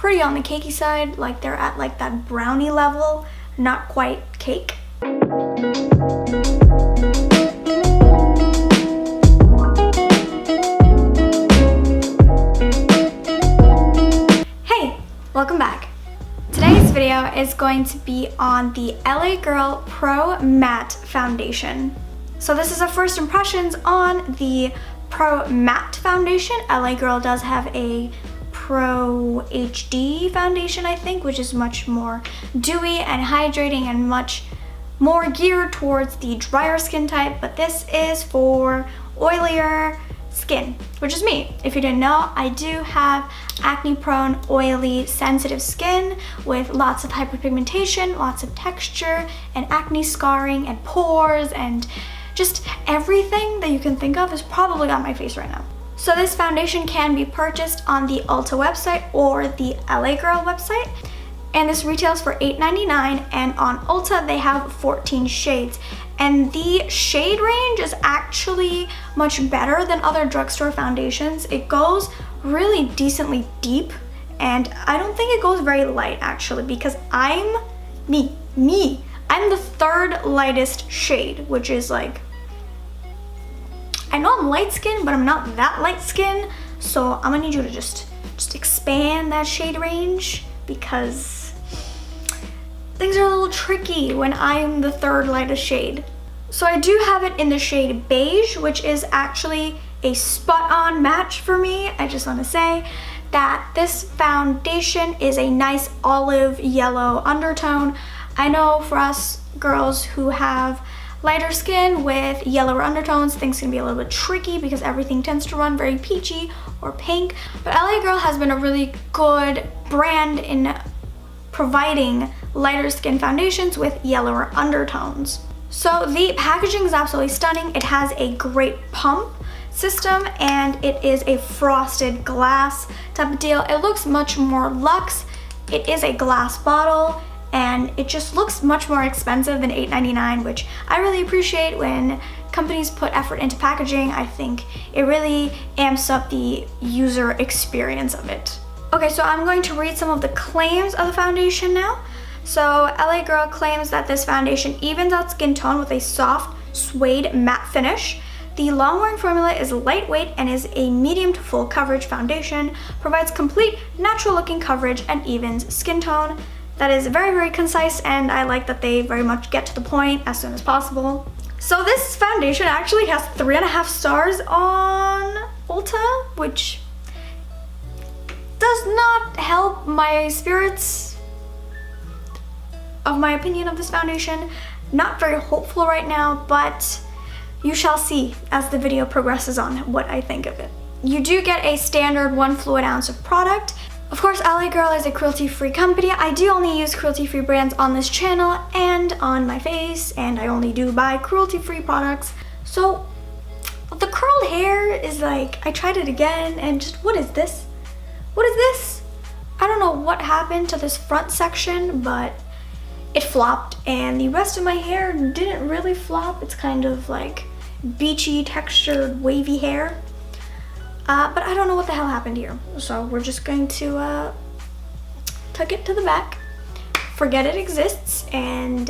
pretty on the cakey side, like they're at like that brownie level, not quite cake. Hey, welcome back. Today's video is going to be on the LA Girl Pro Matte Foundation. So this is a first impressions on the Pro Matte Foundation. LA Girl does have a Pro HD foundation, I think, which is much more dewy and hydrating and much more geared towards the drier skin type, but this is for oilier skin, which is me. If you didn't know, I do have acne-prone, oily, sensitive skin with lots of hyperpigmentation, lots of texture, and acne scarring, and pores, and just everything that you can think of is probably on my face right now. So this foundation can be purchased on the Ulta website or the LA Girl website, and this retails for $8.99, and on Ulta they have 14 shades. And the shade range is actually much better than other drugstore foundations. It goes really decently deep, and I don't think it goes very light actually, because I'm the third lightest shade, which is like, I know I'm light skinned, but I'm not that light skinned, so I'm gonna need you to just expand that shade range, because things are a little tricky when I'm the third lightest shade. So I do have it in the shade beige, which is actually a spot-on match for me. I just want to say that this foundation is a nice olive yellow undertone. I know for us girls who have lighter skin with yellower undertones, things can be a little bit tricky because everything tends to run very peachy or pink. But LA Girl has been a really good brand in providing lighter skin foundations with yellower undertones. So the packaging is absolutely stunning. It has a great pump system, and it is a frosted glass type of deal. It looks much more luxe. It is a glass bottle, and it just looks much more expensive than $8.99, which I really appreciate when companies put effort into packaging. I think it really amps up the user experience of it. Okay, so I'm going to read some of the claims of the foundation now. So LA Girl claims that this foundation evens out skin tone with a soft suede matte finish. The long-wearing formula is lightweight and is a medium to full coverage foundation, provides complete natural looking coverage and evens skin tone. That is very, very concise, and I like that they very much get to the point as soon as possible. So this foundation actually has 3.5 stars on Ulta, which does not help my spirits of my opinion of this foundation. Not very hopeful right now, but you shall see as the video progresses on what I think of it. You do get a standard 1 fluid ounce of product. Of course, LA Girl is a cruelty-free company. I do only use cruelty-free brands on this channel and on my face, and I only do buy cruelty-free products. So the curled hair is like, I tried it again, and just, what is this? What is this? I don't know what happened to this front section, but it flopped, and the rest of my hair didn't really flop. It's kind of like beachy, textured, wavy hair. But I don't know what the hell happened here. So we're just going to tuck it to the back, forget it exists, and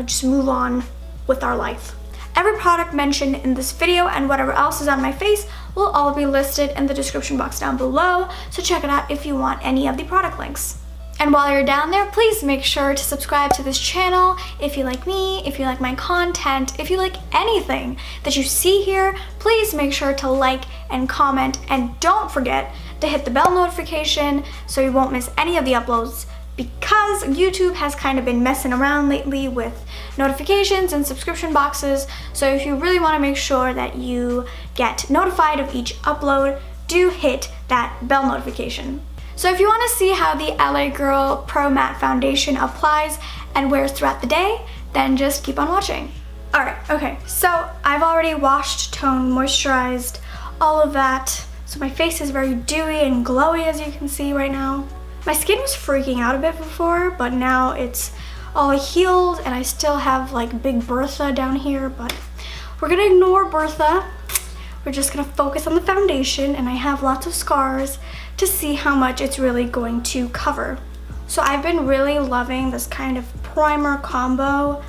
just move on with our life. Every product mentioned in this video and whatever else is on my face will all be listed in the description box down below, so check it out if you want any of the product links. And while you're down there, please make sure to subscribe to this channel if you like me, if you like my content, if you like anything that you see here. Please make sure to like and comment, and don't forget to hit the bell notification so you won't miss any of the uploads, because YouTube has kind of been messing around lately with notifications and subscription boxes. So if you really want to make sure that you get notified of each upload, do hit that bell notification. So if you want to see how the LA Girl Pro Matte Foundation applies and wears throughout the day, then just keep on watching. Alright, okay, so I've already washed, toned, moisturized, all of that. So my face is very dewy and glowy, as you can see right now. My skin was freaking out a bit before, but now it's all healed, and I still have like big Bertha down here, but we're gonna ignore Bertha. We're just gonna focus on the foundation, and I have lots of scars to see how much it's really going to cover. So I've been really loving this kind of primer combo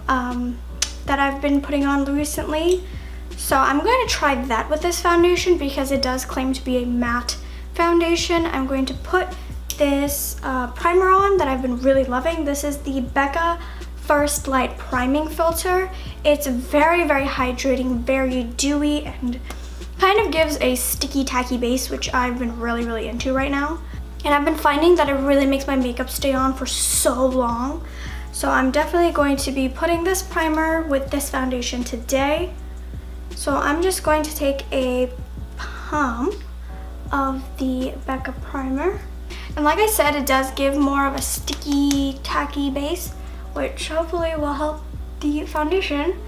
that I've been putting on recently. So I'm going to try that with this foundation because it does claim to be a matte foundation. I'm going to put this primer on that I've been really loving. This is the Becca First Light Priming Filter. It's very, very hydrating, very dewy, and kind of gives a sticky, tacky base, which I've been really, really into right now. And I've been finding that it really makes my makeup stay on for so long. So I'm definitely going to be putting this primer with this foundation today. So I'm just going to take a pump of the Becca primer. And like I said, it does give more of a sticky, tacky base, which hopefully will help the foundation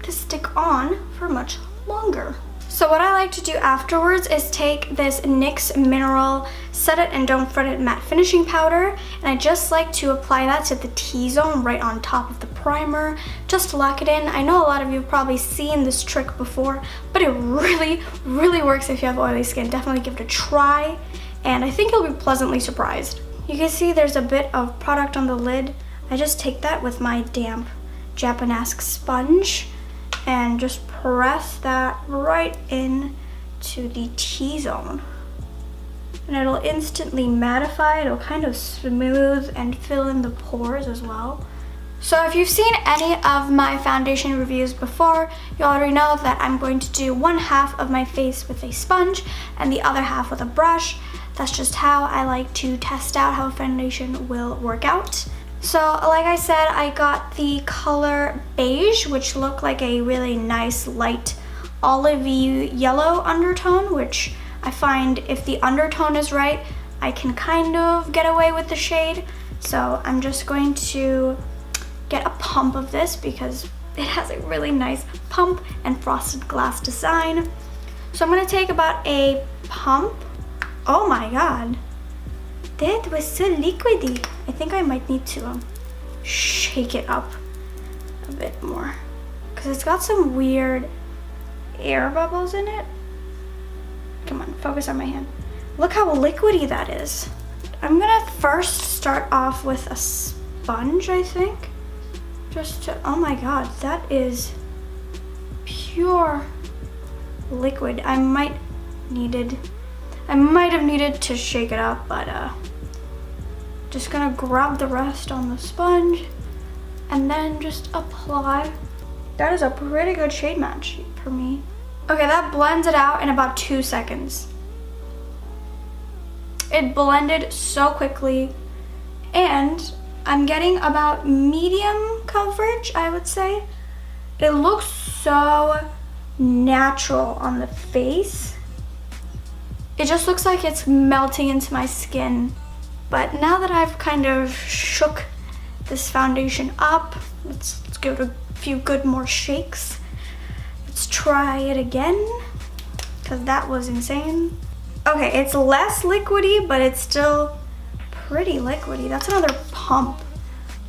to stick on for much longer. So what I like to do afterwards is take this NYX Mineral Set It and Don't Fret It Matte Finishing Powder, and I just like to apply that to the T-zone right on top of the primer, just to lock it in. I know a lot of you have probably seen this trick before, but it really, really works if you have oily skin. Definitely give it a try, and I think you'll be pleasantly surprised. You can see there's a bit of product on the lid. I just take that with my damp Japanese sponge and just press that right in to the T-zone. And it'll instantly mattify, it'll kind of smooth and fill in the pores as well. So if you've seen any of my foundation reviews before, you already know that I'm going to do one half of my face with a sponge and the other half with a brush. That's just how I like to test out how foundation will work out. So like I said, I got the color beige, which looked like a really nice light olivey yellow undertone, which I find if the undertone is right, I can kind of get away with the shade. So I'm just going to get a pump of this because it has a really nice pump and frosted glass design. So I'm gonna take about a pump. Oh my God. That was so liquidy. I think I might need to shake it up a bit more because it's got some weird air bubbles in it. Come on, focus on my hand. Look how liquidy that is. I'm gonna first start off with a sponge, I think. Just to, oh my God, that is pure liquid. I might have needed to shake it up, but just gonna grab the rest on the sponge and then just apply. That is a pretty good shade match for me. Okay, that blends it out in about 2 seconds. It blended so quickly, and I'm getting about medium coverage, I would say. It looks so natural on the face. It just looks like it's melting into my skin. But now that I've kind of shook this foundation up, let's give it a few good more shakes. Let's try it again, because that was insane. Okay, it's less liquidy, but it's still pretty liquidy. That's another pump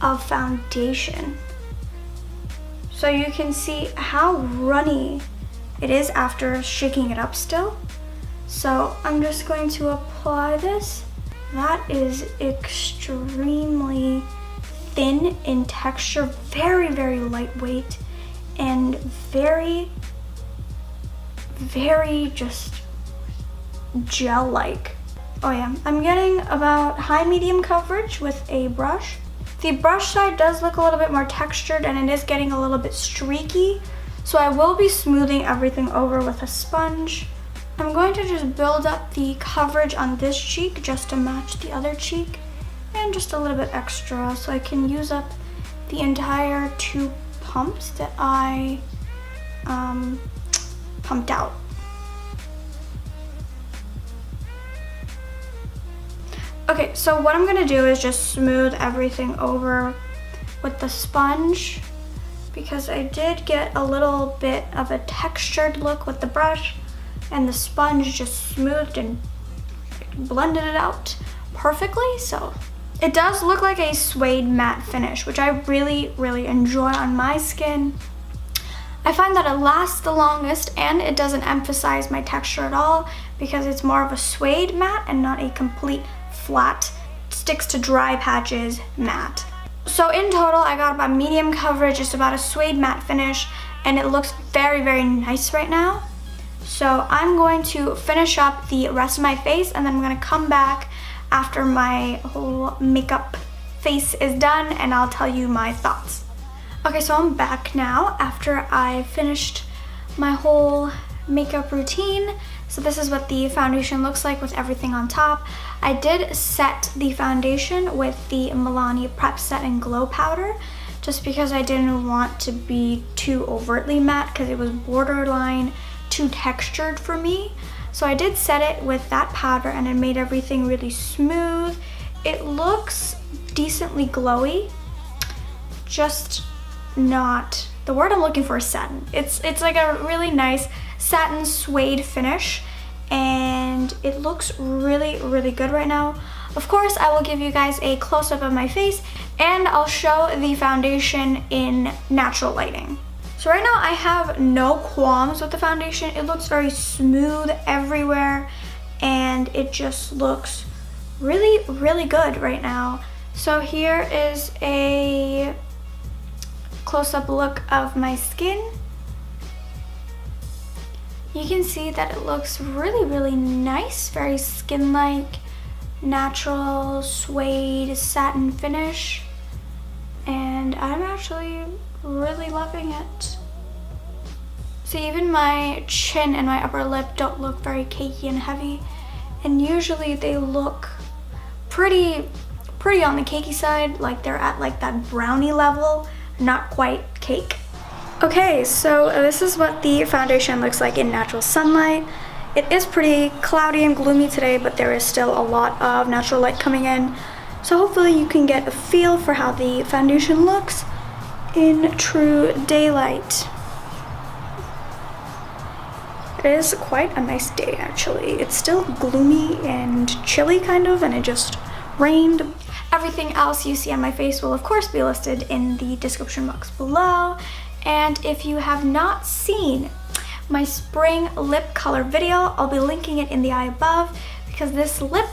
of foundation. So you can see how runny it is after shaking it up still. So I'm just going to apply this. That is extremely thin in texture, very, very lightweight, and very, very just gel-like. Oh yeah, I'm getting about high medium coverage with a brush. The brush side does look a little bit more textured and it is getting a little bit streaky, so I will be smoothing everything over with a sponge. I'm going to just build up the coverage on this cheek just to match the other cheek, and just a little bit extra so I can use up the entire 2 pumps that I pumped out. Okay, so what I'm gonna do is just smooth everything over with the sponge, because I did get a little bit of a textured look with the brush, and the sponge just smoothed and blended it out perfectly. So it does look like a suede matte finish, which I really, really enjoy on my skin. I find that it lasts the longest and it doesn't emphasize my texture at all because it's more of a suede matte and not a complete flat, sticks to dry patches matte. So in total, I got about medium coverage, just about a suede matte finish, and it looks very, very nice right now. So I'm going to finish up the rest of my face and then I'm gonna come back after my whole makeup face is done and I'll tell you my thoughts. Okay, so I'm back now after I finished my whole makeup routine. So this is what the foundation looks like with everything on top. I did set the foundation with the Milani Prep Set and Glow powder just because I didn't want to be too overtly matte because it was borderline too textured for me. So I did set it with that powder and it made everything really smooth. It looks decently glowy, just not, the word I'm looking for is satin. It's like a really nice satin suede finish and it looks really, really good right now. Of course, I will give you guys a close-up of my face and I'll show the foundation in natural lighting. So right now I have no qualms with the foundation. It looks very smooth everywhere and it just looks really, really good right now. So here is a close-up look of my skin. You can see that it looks really, really nice, very skin-like, natural suede satin finish, and I'm actually really loving it. So even my chin and my upper lip don't look very cakey and heavy, and usually they look pretty on the cakey side, like they're at like that brownie level, not quite cake. Okay, so this is what the foundation looks like in natural sunlight. It is pretty cloudy and gloomy today, but there is still a lot of natural light coming in. So hopefully you can get a feel for how the foundation looks in true daylight. It is quite a nice day actually. It's still gloomy and chilly kind of, and it just rained. Everything else you see on my face will of course be listed in the description box below. And if you have not seen my spring lip color video, I'll be linking it in the eye above because this lip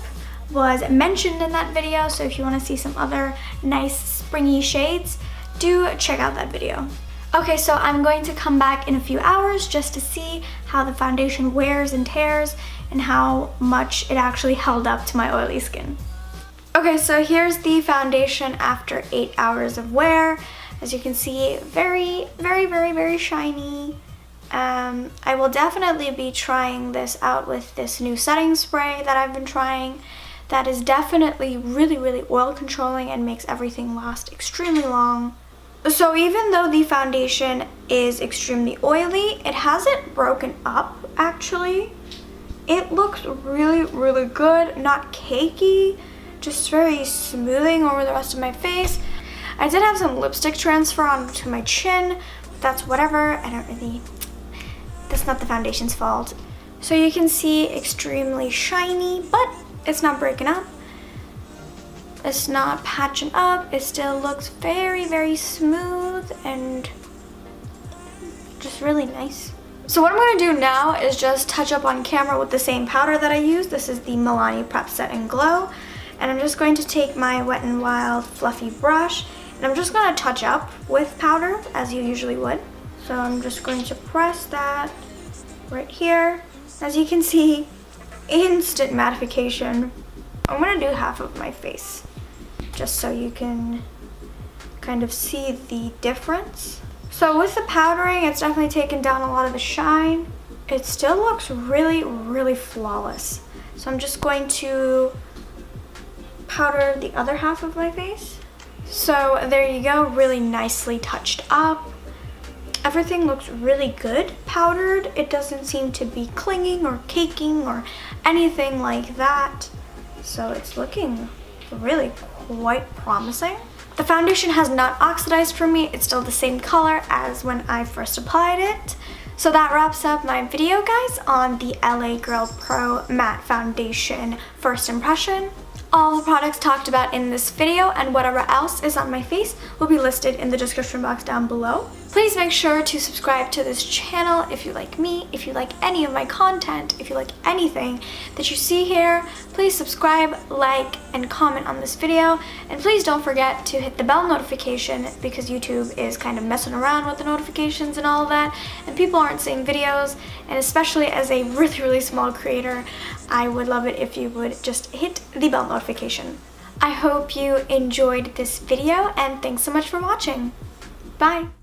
was mentioned in that video. So if you want to see some other nice springy shades, do check out that video. Okay, so I'm going to come back in a few hours just to see how the foundation wears and tears and how much it actually held up to my oily skin. Okay, so here's the foundation after 8 hours of wear. As you can see, very, very, very, very shiny. I will definitely be trying this out with this new setting spray that I've been trying. That is definitely really, really oil controlling and makes everything last extremely long. So even though the foundation is extremely oily, it hasn't broken up actually. It looks really, really good, not cakey, just very smoothing over the rest of my face. I did have some lipstick transfer onto my chin, but that's whatever. That's not the foundation's fault. So you can see extremely shiny, but it's not breaking up. It's not patching up. It still looks very, very smooth and just really nice. So what I'm going to do now is just touch up on camera with the same powder that I used. This is the Milani Prep Set and Glow. And I'm just going to take my Wet n Wild fluffy brush and I'm just going to touch up with powder as you usually would. So I'm just going to press that right here. As you can see, instant mattification. I'm going to do half of my face just so you can kind of see the difference. So with the powdering, it's definitely taken down a lot of the shine. It still looks really, really flawless. So I'm just going to powder the other half of my face. So there you go, really nicely touched up. Everything looks really good powdered. It doesn't seem to be clinging or caking or anything like that. So it's looking really quite promising. The foundation has not oxidized for me. It's still the same color as when I first applied it. So that wraps up my video, guys, on the LA Girl Pro Matte Foundation First Impression. All the products talked about in this video and whatever else is on my face will be listed in the description box down below. Please make sure to subscribe to this channel if you like me, if you like any of my content, if you like anything that you see here. Please subscribe, like, and comment on this video. And please don't forget to hit the bell notification because YouTube is kind of messing around with the notifications and all of that. And people aren't seeing videos. And especially as a really small creator, I would love it if you would just hit the bell notification. I hope you enjoyed this video and thanks so much for watching. Bye!